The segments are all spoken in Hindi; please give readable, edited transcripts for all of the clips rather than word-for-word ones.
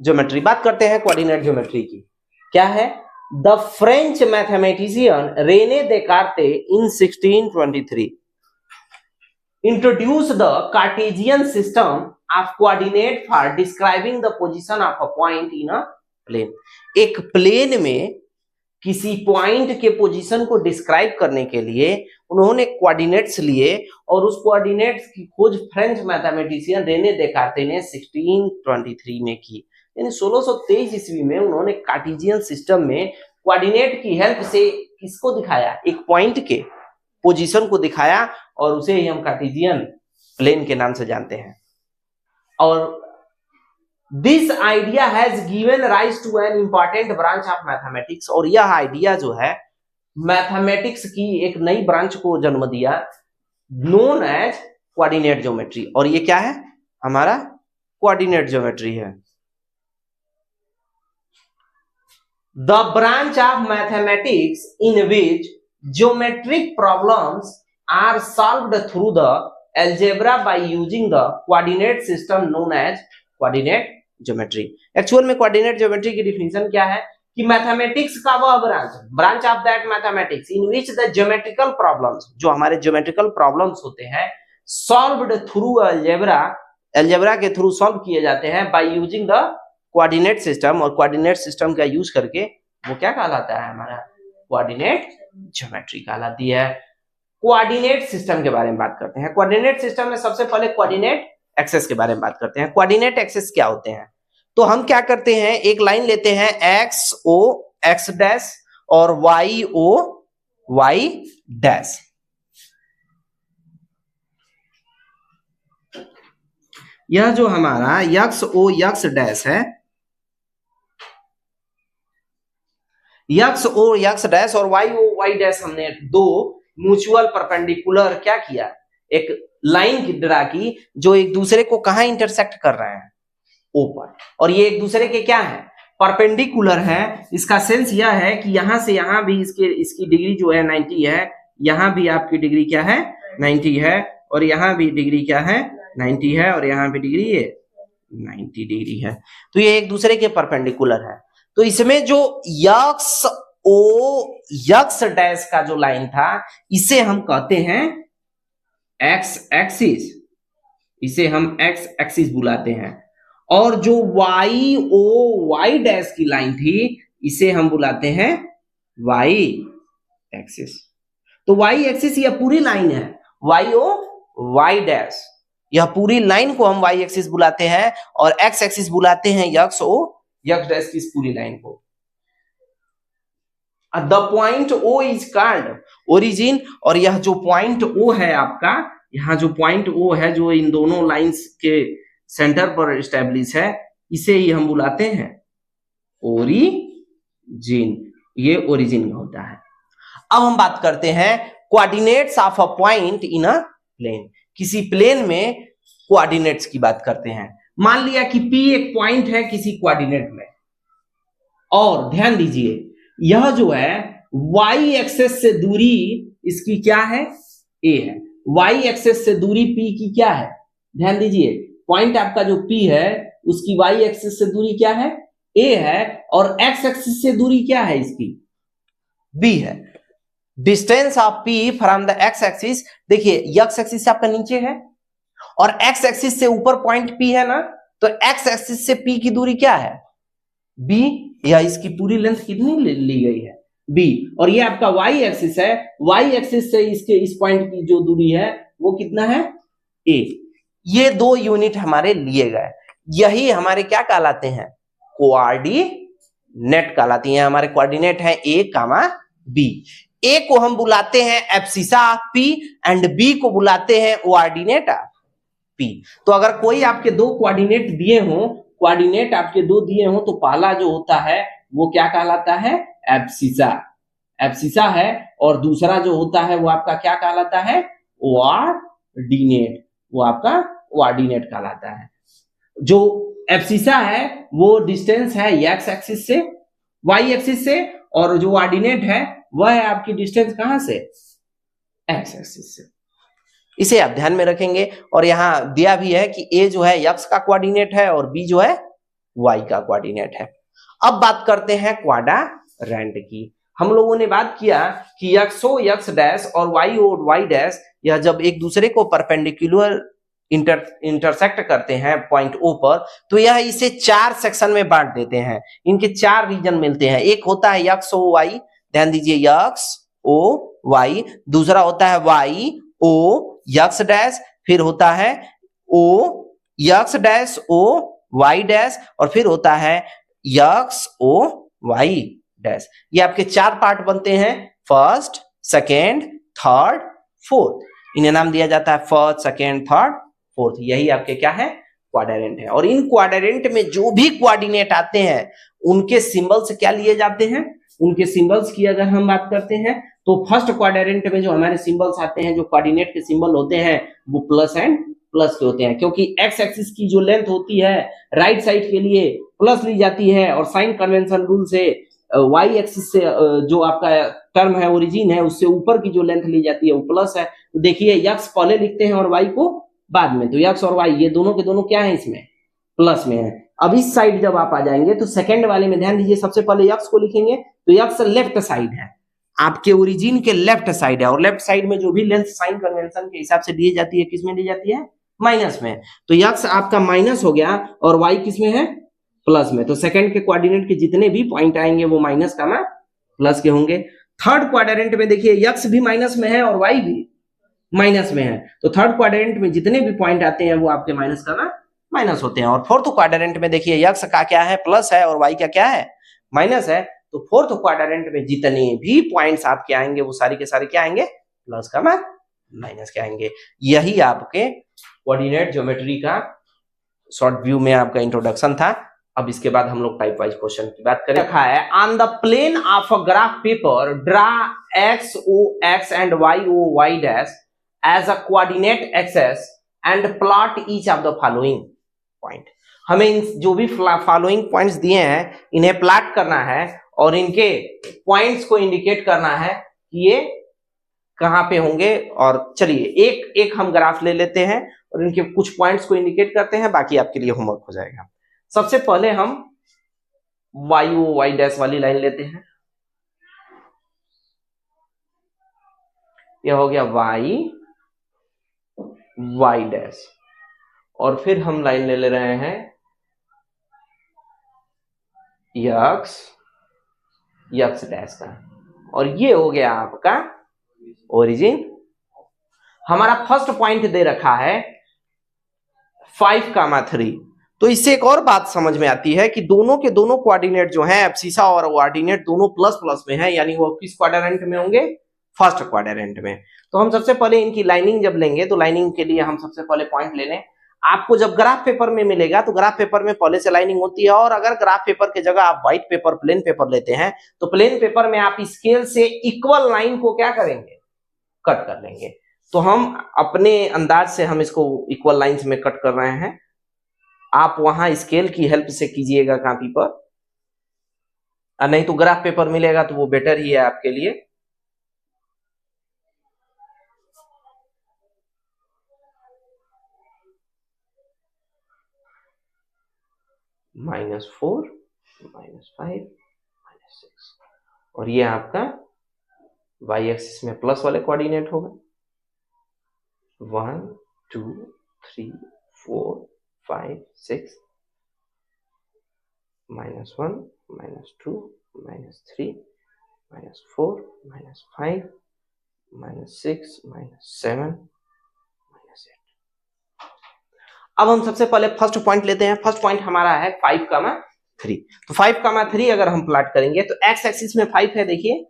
ज्योमेट्री। बात करते हैं कोऑर्डिनेट ज्योमेट्री की। क्या है? The French mathematician Rene Descartes in 1623 introduced the Cartesian system of coordinate for describing the position of a point in a plane। एक प्लेन में किसी पॉइंट के पोजीशन को डिस्क्राइब करने के लिए उन्होंने कोऑर्डिनेट्स लिए और उस कोऑर्डिनेट्स की खोज फ्रेंच मैथमेटिशियन रेने देकार्ते ने 1623 में की। यानी 1623 ईस्वी में उन्होंने कार्टेशियन सिस्टम में कोऑर्डिनेट की हेल्प से किसको दिखाया? एक पॉइंट के पोजीशन को दिखाया और उसे ही हम कार्टेशियन प्लेन के नाम से जानते हैं। और this idea has given rise to an important branch of mathematics. और यह आइडिया जो है मैथमेटिक्स की एक नई ब्रांच को जन्म दिया, नोन एज कोऑर्डिनेट ज्योमेट्री। और ये क्या है? हमारा कोऑर्डिनेट ज्योमेट्री है। The branch of mathematics in which geometric problems are solved through the algebra by using the coordinate system known as coordinate geometry। Actual में कोऑर्डिनेट ज्योमेट्री की डिफिनेशन क्या है कि मैथमेटिक्स का वह branch of that mathematics in which the geometrical problems, जो हमारे ज्योमेट्रिकल प्रॉब्लम्स होते हैं, सॉल्व्ड थ्रू अलजेब्रा, अलजेब्रा के थ्रू सॉल्व किए जाते हैं by using the coordinate system. और कोऑर्डिनेट सिस्टम का यूज करके वो क्या कहलाता है? हमारा कोऑर्डिनेट ज्योमेट्री कहलाती है। कोऑर्डिनेट सिस्टम के बारे में बात करते हैं। कोऑर्डिनेट सिस्टम में सबसे पहले कोऑर्डिनेट एक्सेस के बारे में बात करते हैं। कोऑर्डिनेट एक्सेस क्या होते हैं? तो हम क्या करते हैं, एक लाइन लेते हैं एक्स ओ एक्स डैश और वाई ओ वाई डैश। यह जो हमारा यक्स ओ यक्स डैश है, यक्स ओ यक्स डैश और वाई ओ वाई डैश, हमने दो म्यूचुअल परपेंडिकुलर क्या किया? एक लाइन की ड्रा की जो एक दूसरे को कहां इंटरसेक्ट कर रहे हैं? ओ पर। और ये एक दूसरे के क्या है? परपेंडिकुलर है। इसका सेंस यह है कि यहां से यहां भी इसकी डिग्री जो है 90 है, यहां भी आपकी डिग्री क्या है? 90 है, और यहां भी डिग्री क्या है? 90 है, और यहां भी डिग्री ये 90 डिग्री है। तो ये एक दूसरे के परपेंडिकुलर है। तो इसमें जो यक्स ओ यक्स डैश का जो लाइन था, इसे हम कहते हैं एक्स एक्सिस, इसे हम एक्स एक्सिस बुलाते हैं। और जो वाई ओ वाई डैश की लाइन थी, इसे हम बुलाते हैं वाई एक्सिस। तो वाई एक्सिस यह पूरी लाइन है, वाई ओ वाई डैश, यह पूरी लाइन को हम वाई एक्सिस बुलाते हैं, और एक्स एक्सिस बुलाते हैं यक्स ओ यक्स डैश की इस पूरी लाइन को। The point O is called origin. और यह जो पॉइंट ओ है आपका, यहां जो पॉइंट ओ है जो इन दोनों लाइंस के सेंटर पर एस्टेब्लिश है, इसे ही हम बुलाते हैं ओरिजिन। ये ओरिजिन होता है। अब हम बात करते हैं coordinates of a point in a plane. किसी प्लेन में कोऑर्डिनेट्स की बात करते हैं। मान लिया कि P एक पॉइंट है किसी कोऑर्डिनेट में, और ध्यान दीजिए यह जो है y एक्सेस से दूरी इसकी क्या है? A है। y एक्सेस से दूरी P की क्या है? ध्यान दीजिए, पॉइंट आपका जो P है उसकी y एक्सेस से दूरी क्या है? A है, और x एक्सेस से दूरी क्या है इसकी? B है। Distance of P from the x axis, देखिए x एक्सिस से आपका नीचे है और x एक्सिस से ऊपर पॉइंट P है ना, तो x एक्सिस से P की दूरी क्या है? B, या इसकी पूरी लेंथ कितनी ली गई है? B। और ये आपका y एक्सिस है, y एक्सिस से इसके इस पॉइंट की जो दूरी है वो कितना है? A। ये दो यूनिट हमारे लिए गए, यही हमारे क्या कहलाते हैं? कोऑर्डिनेट कहलाती हैं। हमारे कोऑर्डिनेट है A, B। A को हम बुलाते हैं abscissa of P and B को बुलाते हैं कोऑर्डिनेट ऑफ P। तो अगर कोई आपके दो कोऑर्डिनेट दिए हों, कोऑर्डिनेट आपके दो दिए हों, तो पहला जो होता है वो क्या कहलाता है? एब्सिसा, एब्सिसा है। और दूसरा जो होता है वो आपका क्या कहलाता है? कोऑर्डिनेट, वो आपका कोऑर्डिनेट कहलाता है। जो एब्सिसा है वो डिस्टेंस है x एक्सिस से, y एक्सिस से, और जो कोऑर्डिनेट है वह है आपकी डिस्टेंस कहां से? x एक्सिस से। इसे आप ध्यान में रखेंगे। और यहां दिया भी है कि a जो है x का कोऑर्डिनेट है और b जो है y का कोऑर्डिनेट है। अब बात करते हैं क्वाड्रेंट की। हम लोगों ने बात किया कि x o x डैश और y o y डैश, यह जब एक दूसरे को परपेंडिकुलर इंटरसेक्ट करते हैं पॉइंट O पर, तो यह इसे 4 सेक्शन में बांट देते हैं। इनके 4 रीजन मिलते हैं। एक होता है x o y, ध्यान दीजिए x o y, दूसरा होता है y o x डैश, फिर होता है o x dash o y dash, और फिर होता है x o y डैश। ये आपके 4 पार्ट बनते हैं, फर्स्ट, सेकेंड, थर्ड, फोर्थ। इन्हें नाम दिया जाता है फर्स्ट, सेकेंड, थर्ड, फोर्थ। यही आपके क्या है, क्वाड्रेंट है। और इन क्वाड्रेंट में जो भी कोऑर्डिनेट आते हैं उनके सिंबल्स क्या लिए जाते हैं, उनके सिंबल्स की अगर हम बात करते हैं तो फर्स्ट क्वाड्रेंट में जो हमारे सिंबल्स आते हैं, जो कोऑर्डिनेट के सिंबल होते हैं, वो प्लस एंड प्लस के होते हैं, क्योंकि एक्स एक्सिस की जो लेंथ होती है राइट साइड के लिए प्लस ली जाती है, और साइन कन्वेंशन रूल से वाई एक्सिस से जो आपका टर्म है, ओरिजिन है, उससे ऊपर की जो लेंथ ली जाती है वो प्लस है। तो देखिए यक्स पहले लिखते हैं और वाई को बाद में, तो यक्स और वाई ये दोनों के दोनों क्या है, इसमें प्लस में है। अब इस साइड जब आप आ जाएंगे तो सेकंड वाले में ध्यान दीजिए, सबसे पहले यक्स को लिखेंगे तो यक्स लेफ्ट साइड है, आपके ओरिजिन के लेफ्ट साइड है, और लेफ्ट साइड में जो भी लेंथ साइन कन्वेंशन के हिसाब से दी जाती है, किस में दी जाती है, माइनस में। तो यक्स आपका माइनस हो गया और वाई किस में है, प्लस में। तो सेकंड के क्वाड्रेंट के जितने भी पॉइंट आएंगे वो माइनस का प्लस के होंगे। थर्ड क्वाड्रेंट में देखिए यक्स भी माइनस में है और वाई भी माइनस में है, तो थर्ड क्वाड्रेंट में जितने भी पॉइंट आते हैं वो आपके माइनस का माइनस होते हैं। और फोर्थ क्वाड्रेंट में देखिए यक्स का क्या है, प्लस है, और वाई का क्या है, माइनस है। तो फोर्थ क्वाड्रेंट में जितने भी पॉइंट्स आपके आएंगे वो सारे के सारे क्या आएंगे, प्लस का माइनस के आएंगे। यही आपके कोऑर्डिनेट ज्योमेट्री का शॉर्ट व्यू में आपका इंट्रोडक्शन था। अब इसके बाद हम लोग टाइप वाइज क्वेश्चन की बात करें। रखा है, on the plane of a graph paper draw X O X and Y O Y dash as a coordinate axes and plot each of the following point. हमें इन जो भी फॉलोइंग पॉइंट्स दिए हैं इन्हें प्लॉट करना है और इनके पॉइंट्स को इंडिकेट करना है कि ये कहां पे होंगे। और चलिए एक एक हम ग्राफ ले लेते हैं और इनके कुछ पॉइंट्स को इंडिकेट करते हैं, बाकी आपके लिए होमवर्क हो जाएगा। सबसे पहले हम वाई ओ वाई डैश वाली लाइन लेते हैं, यह हो गया वाई वाई डैश, और फिर हम लाइन ले रहे हैं यक्स यक्स डैश का, और ये हो गया आपका ओरिजिन। हमारा फर्स्ट पॉइंट दे रखा है 5,3। तो इससे एक और बात समझ में आती है कि दोनों के दोनों कोऑर्डिनेट जो हैं, एब्सिसा और कोऑर्डिनेट दोनों प्लस प्लस में है, यानी वो किस क्वाड्रेंट में होंगे, फर्स्ट क्वाड्रेंट में। तो हम सबसे पहले इनकी लाइनिंग जब लेंगे तो लाइनिंग के लिए हम सबसे पहले पॉइंट ले लें। आपको जब ग्राफ पेपर में मिलेगा तो ग्राफ पेपर में पहले से लाइनिंग होती है, और अगर ग्राफ पेपर की जगह आप व्हाइट पेपर प्लेन पेपर लेते हैं तो प्लेन पेपर में आप स्केल से इक्वल लाइन को क्या करेंगे, कट कर लेंगे। तो हम अपने अंदाज से हम इसको इक्वल लाइंस में कट कर रहे हैं, आप वहां स्केल की हेल्प से कीजिएगा कॉपी पर, नहीं तो ग्राफ पेपर मिलेगा तो वो बेटर ही है आपके लिए। -4 -5 -6, और ये आपका वाई एक्सिस में प्लस वाले कोऑर्डिनेट होगा। 1 2 3 4 5 6 -1 -2 -3 -4 -5 -6 -7 -8। अब हम सबसे पहले फर्स्ट पॉइंट लेते हैं। फर्स्ट पॉइंट हमारा है 5,3। तो 5,3 अगर हम प्लॉट करेंगे तो एक्स एक्सिस में 5 है देखिए,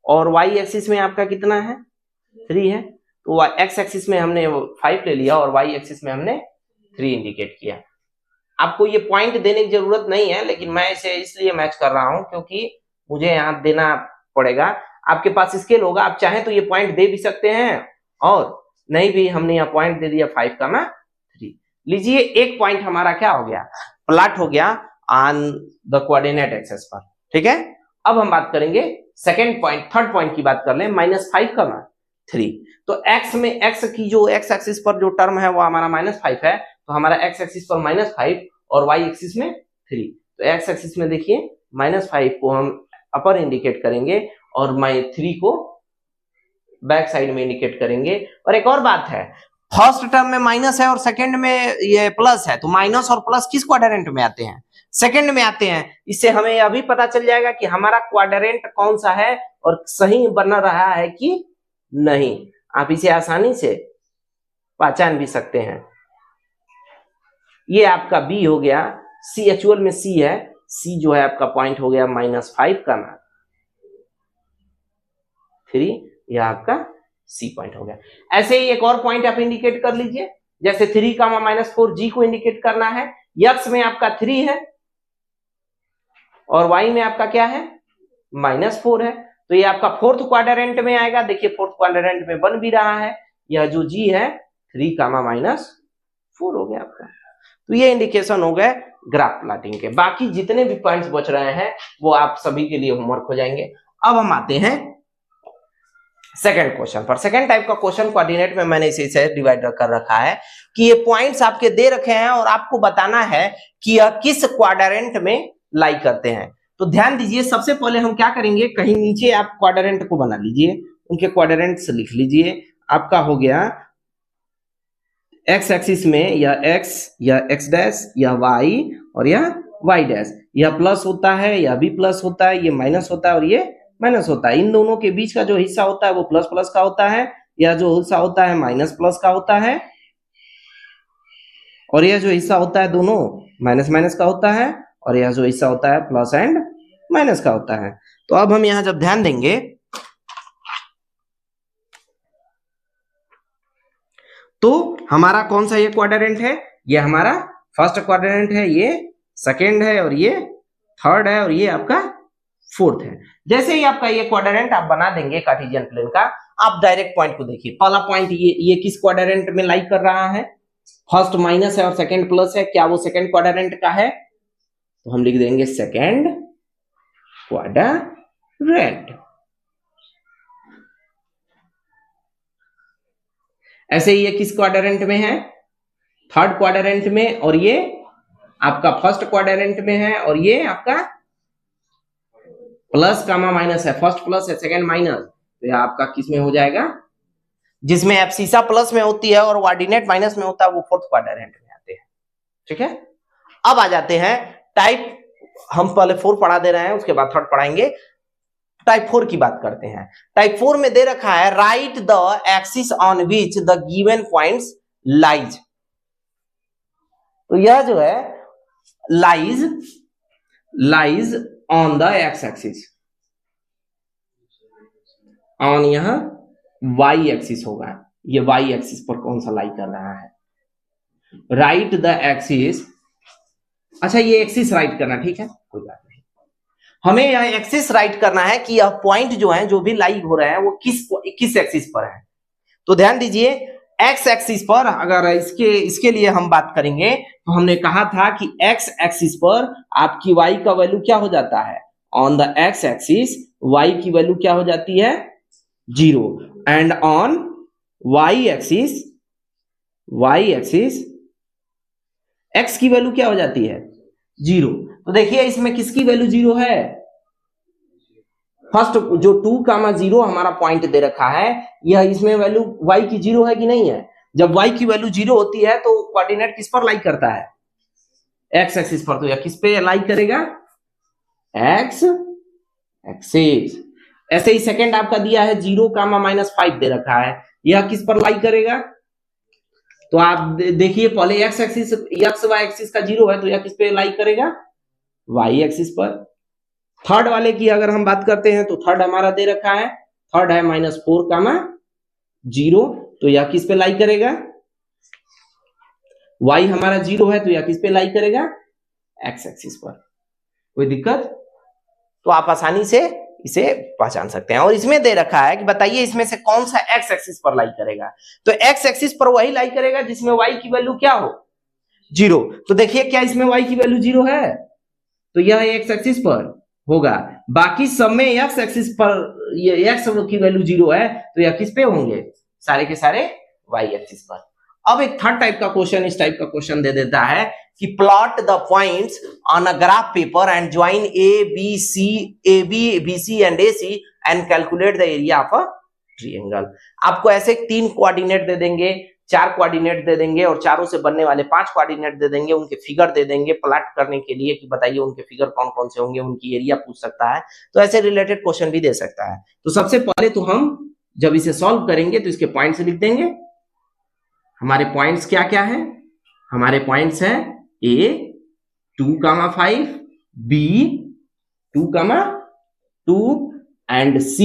और वाई एक्सिस में आपका कितना है, 3 है। तो एक्स एक्सिस में हमने 5 ले लिया और वाई एक्सिस में हमने 3 इंडिकेट किया। आपको ये पॉइंट देने की जरूरत नहीं है, लेकिन मैं इसे इसलिए मैच कर रहा हूं क्योंकि मुझे यहाँ देना पड़ेगा। आपके पास स्केल होगा, आप चाहें तो ये पॉइंट दे भी सकते हैं, और नहीं भी हमने यहाँ पॉइंट दे दिया 5,3। लीजिए एक पॉइंट हमारा क्या हो गया, प्लॉट हो गया ऑन द कोऑर्डिनेट एक्सेस पर, ठीक है। अब हम बात करेंगे सेकेंड पॉइंट, थर्ड पॉइंट की बात कर लें, -5,3। तो एक्स में एक्स की जो एक्स एक्सिस पर जो टर्म है वो हमारा -5 है, तो हमारा एक्स एक्सिस पर -5 और y एक्सिस में 3। तो x एक्सिस में देखिए -5 को हम अपर इंडिकेट करेंगे और 3 को बैक साइड में इंडिकेट करेंगे। और एक और बात है, फर्स्ट टर्म में माइनस है और सेकंड में ये प्लस है, तो माइनस और प्लस किस क्वाड्रेंट में आते हैं? सेकंड में आते हैं। इससे हमें यह भी पता चल जाएगा कि हमारा क्वाड्रेंट कौन सा है और सही बन रहा है कि नहीं। आप इसे आसानी से पहचान भी सकते हैं। ये आपका बी हो गया, सी एक्चुअल में सी है, सी जो है आपका पॉइंट हो गया -5 का 3, यह आपका सी पॉइंट हो गया। ऐसे ही एक और पॉइंट आप इंडिकेट कर लीजिए, जैसे 3 -4 जी को इंडिकेट करना है। एक्स में आपका 3 है और वाई में आपका क्या है? -4 है, तो ये आपका फोर्थ क्वाड्रेंट में आएगा। देखिए फोर्थ क्वाड्रेंट में बन भी रहा है। यह जो जी है 3 -4 हो गया आपका। तो ये इंडिकेशन हो गए ग्राफ प्लॉटिंग के। बाकी जितने भी पॉइंट्स बच रहे हैं वो आप सभी के लिए होमवर्क हो जाएंगे। अब हम आते हैं सेकंड क्वेश्चन पर। सेकंड टाइप का क्वेश्चन कोऑर्डिनेट में मैंने इसे डिवाइड कर रखा है कि ये पॉइंट्स आपके दे रखे हैं और आपको बताना है कि यह किस क्वाड्रेंट में लाई करते हैं। तो ध्यान दीजिए, सबसे पहले हम क्या करेंगे, कहीं नीचे आप क्वाड्रेंट को बना लीजिए, उनके क्वाड्रेंट्स लिख लीजिए। आपका हो गया एक्स एक्सिस में या एक्स या एक्स डैश या वाई और या वाई डैश, यह प्लस होता है या भी प्लस होता है, ये माइनस होता है और ये माइनस होता है। इन दोनों के बीच का जो हिस्सा होता है वो प्लस प्लस का होता है, या जो हिस्सा होता है माइनस प्लस का होता है, और यह जो हिस्सा होता है दोनों माइनस माइनस का होता है, और यह जो हिस्सा होता है प्लस एंड माइनस का होता है। तो अब हम यहां जब ध्यान देंगे तो हमारा कौन सा ये क्वाड्रेंट है? ये हमारा फर्स्ट क्वाड्रेंट है, ये सेकेंड है और ये थर्ड है और ये आपका फोर्थ है। जैसे ही आपका ये क्वाड्रेंट आप बना देंगे कार्टेशियन प्लेन का, आप डायरेक्ट पॉइंट को देखिए। पहला पॉइंट ये किस क्वाड्रेंट में लाई कर रहा है? फर्स्ट माइनस है और सेकंड प्लस है, क्या वो सेकंड क्वाड्रेंट का है? तो हम लिख देंगे सेकंड क्वाड्रेंट। ऐसे ही ये किस क्वाड्रेंट में है? थर्ड क्वाड्रेंट में, और ये आपका फर्स्ट क्वाड्रेंट में है, और ये आपका प्लस कामा माइनस है, फर्स्ट प्लस है सेकंड माइनस, तो यह आपका किस में हो जाएगा? जिसमें एब्सिसा प्लस में होती है और कोऑर्डिनेट माइनस में होता है वो फोर्थ क्वाड्रेंट में आते हैं। ठीक है, अब आ जाते हैं टाइप, हम पहले 4 पढ़ा दे रहे हैं, उसके बाद थर्ड पढ़ाएंगे। टाइप 4 की बात करते हैं। टाइप 4 में दे रखा है right the axis on which the given points lies. तो यह जो है lies on the X axis, on यहां वाई एक्सिस होगा, ये वाई एक्सिस पर कौन सा लाई कर रहा है? राइट द एक्सिस, अच्छा ये एक्सिस राइट करना, ठीक है कोई बात नहीं, हमें यह एक्सिस राइट करना है कि यह पॉइंट जो है जो भी लाई हो रहे हैं वो किस एक्सिस पर है। तो ध्यान दीजिए, एक्स एक्सिस पर अगर इसके लिए हम बात करेंगे तो हमने कहा था कि एक्स एक्सिस पर आपकी वाई का वैल्यू क्या हो जाता है? On the X axis Y की वैल्यू क्या हो जाती है? 0, and on Y axis X की वैल्यू क्या हो जाती है? 0। तो देखिए इसमें किसकी वैल्यू 0 है? फर्स्ट जो 2,0 हमारा पॉइंट दे रखा है, यह इसमें वैल्यू y की 0 है कि नहीं है? जब y की वैल्यू 0 होती है तो कोऑर्डिनेट किस पर लाई करता है? x एक्सिस पर। तो यह किस पे लाई करेगा? x axis. ऐसे ही सेकंड आपका दिया है 0, -5 दे रखा है, यह किस पर लाई करेगा? तो आप देखिए पहले x एक्सिस y एक्सिस का 0 है, तो यह किस पे लाई करेगा? y एक्सिस पर। थर्ड वाले की अगर हम बात करते हैं तो थर्ड हमारा दे रखा है, थर्ड है -4, 0, तो यह किस पे लाई करेगा? y हमारा 0 है, तो यह किस पे लाई करेगा? x एक्सिस पर। कोई दिक्कत? तो आप आसानी से इसे पहचान सकते हैं। और इसमें दे रखा है कि बताइए इसमें से कौन सा x एक्सिस पर लाई करेगा? तो x एक्सिस पर वही लाई करेगा जिसमें y की वैल्यू क्या हो? 0। तो देखिए क्या इसमें y की वैल्यू 0 है? तो यह x एक्सिस पर होगा। बाकी सब में x एक्सिस पर ये x की वैल्यू 0 है, तो यह किस पे होंगे? सारे के सारे y एक्सिस पर। अब एक थर्ड टाइप का क्वेश्चन इस टाइप का क्वेश्चन दे देता है कि plot the points on a graph paper and join A B C and A C and calculate the area of a triangle. आपको ऐसे 3 कोऑर्डिनेट दे देंगे, 4 कोऑर्डिनेट दे देंगे और चारों से बनने वाले 5 कोऑर्डिनेट दे देंगे, उनके फिगर दे देंगे प्लॉट करने के लिए कि बताइए उनके फिगर कौन कौन से होंगे, उनकी एरिया पूछ सकता है। तो ऐसे रिलेटेड क्वेश्चन भी दे सकता है। तो सबसे पहले तो हम जब इसे सॉल्व करेंगे तो इसके पॉइंट्स लिख देंगे। हमारे पॉइंट्स क्या क्या है? हमारे पॉइंट्स है A 2,5, B 2,2 एंड C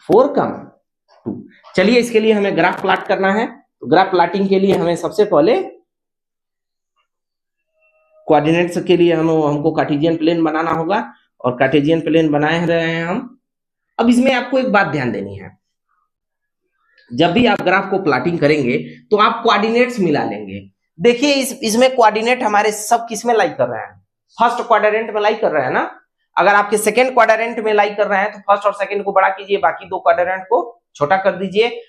4,2। चलिए इसके लिए हमें ग्राफ प्लॉट करना है। तो ग्राफ प्लॉटिंग के लिए हमें सबसे पहले कोऑर्डिनेट्स के लिए हमको कार्टेशियन प्लेन बनाना होगा और कार्टेशियन प्लेन बनाए रहे हैं हम। अब इसमें आपको एक बात ध्यान देनी है, जब भी आप ग्राफ को प्लॉटिंग करेंगे तो आप कोऑर्डिनेट्स मिला लेंगे। देखिए इसमें कोऑर्डिनेट हमारे सब किस में लाई कर रहे हैं? फर्स्ट क्वाड्रेंट में लाई कर रहे हैं ना। अगर आपके सेकंड क्वाड्रेंट में लाई कर रहे हैं तो फर्स्ट और सेकंड को बड़ा कीजिए, बाकी 2 क्वाड्रेंट को छोटा कर दीजिए।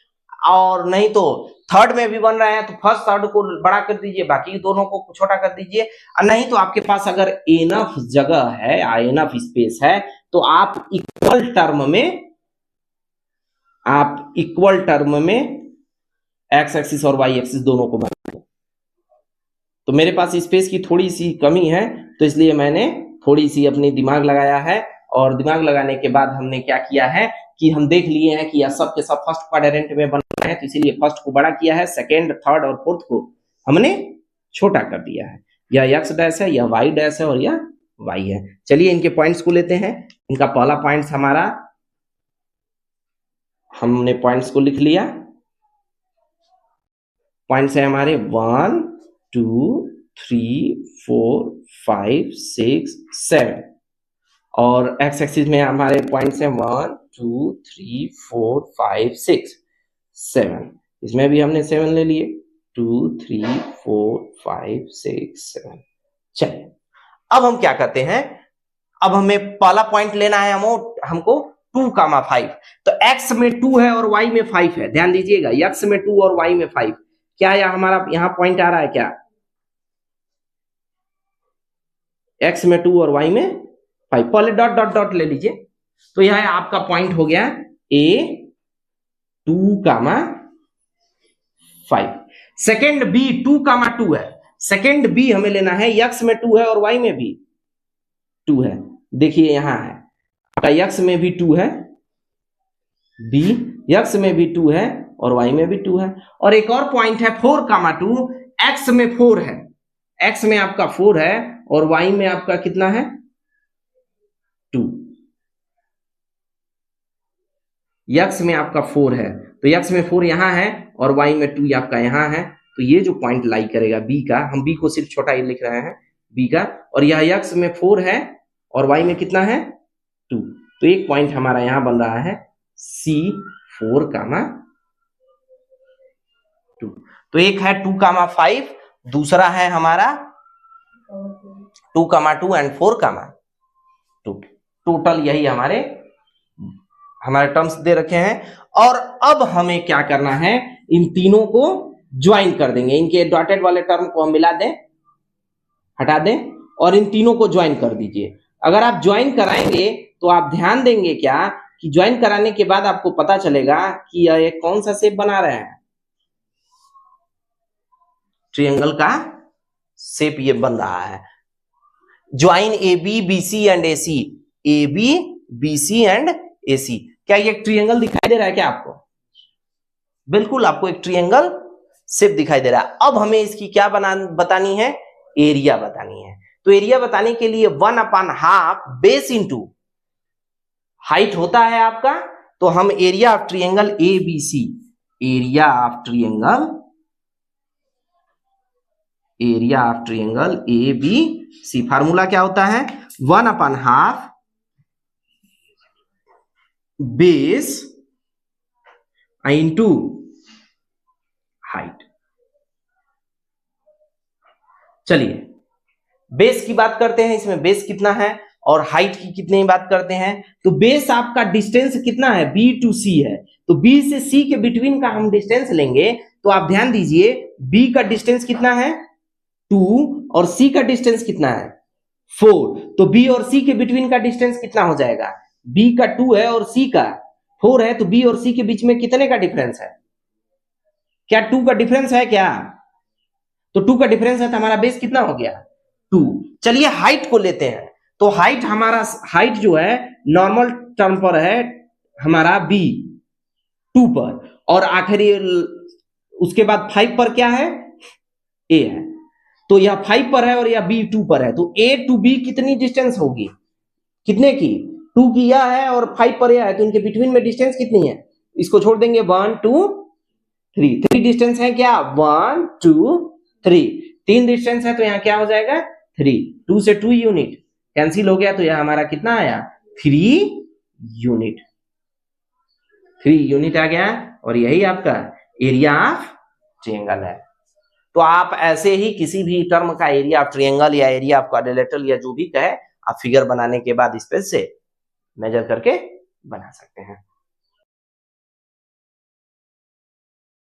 और नहीं तो थर्ड में भी बन रहे हैं तो फर्स्ट थर्ड को बड़ा कर दीजिए, बाकी दोनों को छोटा कर दीजिए। और नहीं तो आपके पास अगर एनफ जगह है, एनफ स्पेस है, तो आप इक्वल टर्म में एक्स एक्सिस और वाई एक्सिस दोनों को बनाइए। तो मेरे पास स्पेस की थोड़ी सी कमी है, तो इसलिए मैंने थोड़ी सी अपनी दिमाग लगाया है। और दिमाग लगाने के बाद हमने क्या किया है कि हम देख लिए हैं कि यह सब के सब फर्स्ट क्वाड्रेंट में बन रहे हैं, तो इसीलिए फर्स्ट को बड़ा किया है, सेकेंड, थर्ड और फोर्थ को हमने छोटा कर दिया है। यह एक्स डैश है, यह वाई डैश है और यह वाई है। चलिए इनके पॉइंट्स को लेते हैं। इनका पहला पॉइंट्स हमारा, हमने पॉइंट्स को लिख लिया। पॉइंट्स है हमारे 1 2 3 4 5 6 7 और एक्स एक्सिस में हमारे पॉइंट्स हैं 1 2 3 4 5 6 7। इसमें भी हमने 7 ले लिए, 2 3 4 5 6 7। चलिए अब हम क्या करते हैं, अब हमें पहला पॉइंट लेना है हमको 2,5। तो x में 2 है और y में 5 है। ध्यान दीजिएगा, x में 2 और y में 5। क्या यह हमारा यहां पॉइंट आ रहा है क्या? x में 2 और y में 5। पहले डॉट डॉट डॉट ले लीजिए। तो यह आपका पॉइंट हो गया a 2,5। सेकेंड b 2,2 है। सेकेंड b हमें लेना है, x में 2 है और y में भी 2 है। देखिए यहां है आपका x में भी 2 है, b x में भी 2 है और y में भी 2 है। और एक और पॉइंट है 4,2, x में 4 है, x में आपका 4 है और y में आपका कितना है? 2। x में आपका 4 है, तो x में 4 यहां है और y में 2 आपका यहां है। तो ये जो पॉइंट लाई करेगा b का, हम b को सिर्फ छोटा ही लिख रहे हैं b का, और यह x में 4 है और y में कितना है? 2। तो एक पॉइंट हमारा यहां बन रहा है C 4,2। तो एक है 2,5, दूसरा है हमारा 2,2 एंड 4,2। टोटल यही हमारे टर्म्स दे रखे हैं। और अब हमें क्या करना है, इन तीनों को ज्वाइन कर देंगे। इनके डॉटेड वाले टर्म को हम मिला दें, हटा दें और इन तीनों को ज्वाइन कर दीजिए। अगर आप ज्वाइन कराएंगे तो आप ध्यान देंगे क्या कि ज्वाइन कराने के बाद आपको पता चलेगा कि यह एक कौन सा शेप बना रहे हैं? ट्रायंगल का शेप ये बन रहा है। Join A B B C and A C, A B B C and A C. क्या ये एक ट्रायंगल दिखाई दे रहा है क्या आपको? बिल्कुल, आपको एक ट्रायंगल शेप दिखाई दे रहा है। अब हमें इसकी क्या बतानी है? एरिया बतानी है। तो एरिया बताने के लिए 1/2 बेस इंटू हाइट होता है आपका। तो हम area of triangle A B C, area of triangle A B C, formula क्या होता है? 1/2 बेस इंटू हाइट। चलिए बेस की बात करते हैं। इसमें बेस कितना है और हाइट की कितनी बात करते हैं। तो बेस आपका डिस्टेंस कितना है? B to C है। तो B से C के बिटवीन का हम डिस्टेंस लेंगे। तो आप ध्यान दीजिए बी का डिस्टेंस कितना है 2 और सी का डिस्टेंस कितना है 4, तो बी और सी के बिटवीन का डिस्टेंस कितना हो जाएगा, बी का 2 है और सी का 4 है, तो बी और सी के बीच में कितने का डिफरेंस है, क्या 2 का डिफरेंस है क्या, तो 2 का डिफरेंस है तो हमारा बेस कितना हो गया 2। चलिए हाइट को लेते हैं, तो हाइट हमारा हाइट जो है नॉर्मल टर्म पर है हमारा बी 2 पर, और आखिरी उसके बाद 5 पर क्या है ए है, तो यह 5 पर है और यह बी 2 पर है, तो ए टू बी कितनी डिस्टेंस होगी, कितने की 2 की यह है और 5 पर यह है, तो इनके बिटवीन में डिस्टेंस कितनी है, इसको छोड़ देंगे 1 2 3, 3 डिस्टेंस है क्या 1 2 3, 3 डिस्टेंस है तो यहाँ क्या हो जाएगा 3, 2 से 2 यूनिट कैंसिल हो गया, तो यह हमारा कितना आया 3 यूनिट, 3 यूनिट आ गया, और यही आपका एरिया ऑफ ट्रायंगल है। तो आप ऐसे ही किसी भी टर्म का एरिया ऑफ ट्रायंगल या एरिया ऑफ क्वाड्रिलेटरल या जो भी कहे आप फिगर बनाने के बाद इस पे से मेजर करके बना सकते हैं।